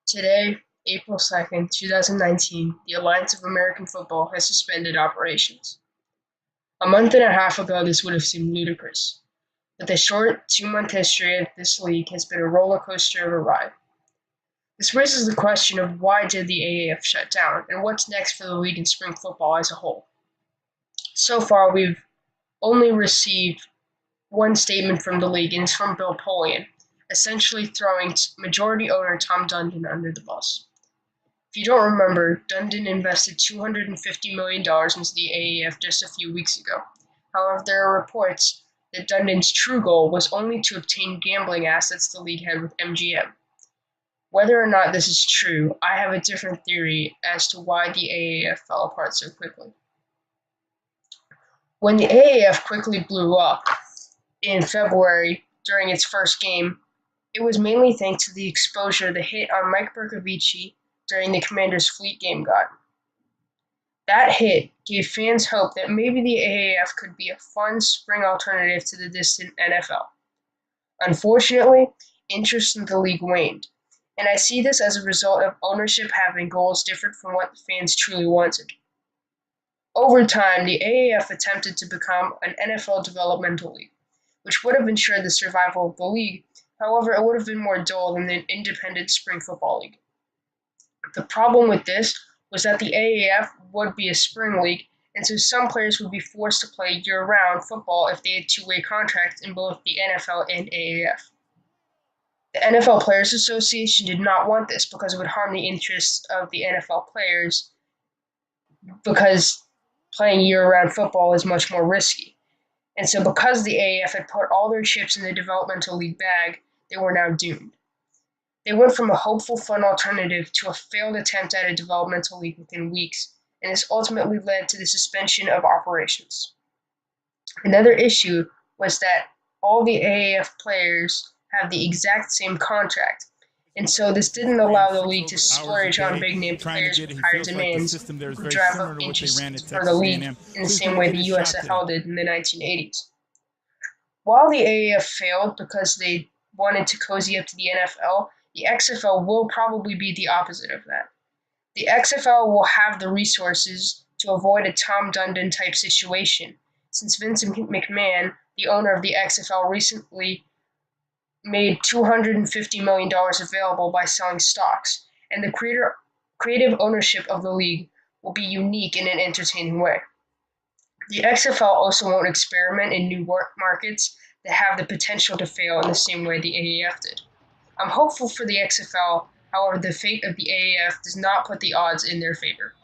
Today, April 2nd, 2019, the Alliance of American Football has suspended operations. A month and a half ago, this would have seemed ludicrous, but the short 2-month history of this league has been a roller coaster of a ride. This raises the question of why did the AAF shut down, and what's next for the league and spring football as a whole. So far, we've only received one statement from the league, and it's from Bill Polian, essentially throwing majority owner Tom Dundon under the bus. If you don't remember, Dundon invested $250 million into the AAF just a few weeks ago. However, there are reports that Dundon's true goal was only to obtain gambling assets the league had with MGM. Whether or not this is true, I have a different theory as to why the AAF fell apart so quickly. When the AAF quickly blew up in February during its first game, it was mainly thanks to the exposure the hit on Mike Bercovici during the Commanders' Fleet game got. That hit gave fans hope that maybe the AAF could be a fun spring alternative to the distant NFL. Unfortunately, interest in the league waned, and I see this as a result of ownership having goals different from what the fans truly wanted. Over time, the AAF attempted to become an NFL developmental league, which would have ensured the survival of the league. However, it would have been more dull than the independent spring football league. The problem with this was that the AAF would be a spring league, and so some players would be forced to play year-round football if they had two-way contracts in both the NFL and AAF. The NFL Players Association did not want this because it would harm the interests of the NFL players because playing year-round football is much more risky. And so because the AAF had put all their chips in the developmental league bag, they were now doomed. They went from a hopeful, fun alternative to a failed attempt at a developmental league within weeks, and this ultimately led to the suspension of operations. Another issue was that all the AAF players have the exact same contract, and so this didn't allow the league to splurge on big-name players with higher demands who could drive up interest for the league in the same way the USFL did in the 1980s. While the AAF failed because they wanted to cozy up to the NFL, the XFL will probably be the opposite of that. The XFL will have the resources to avoid a Tom Dundon type situation, since Vincent McMahon, the owner of the XFL, recently made $250 million available by selling stocks, and the creative ownership of the league will be unique in an entertaining way. The XFL also won't experiment in new markets that have the potential to fail in the same way the AAF did. I'm hopeful for the XFL, however, the fate of the AAF does not put the odds in their favor.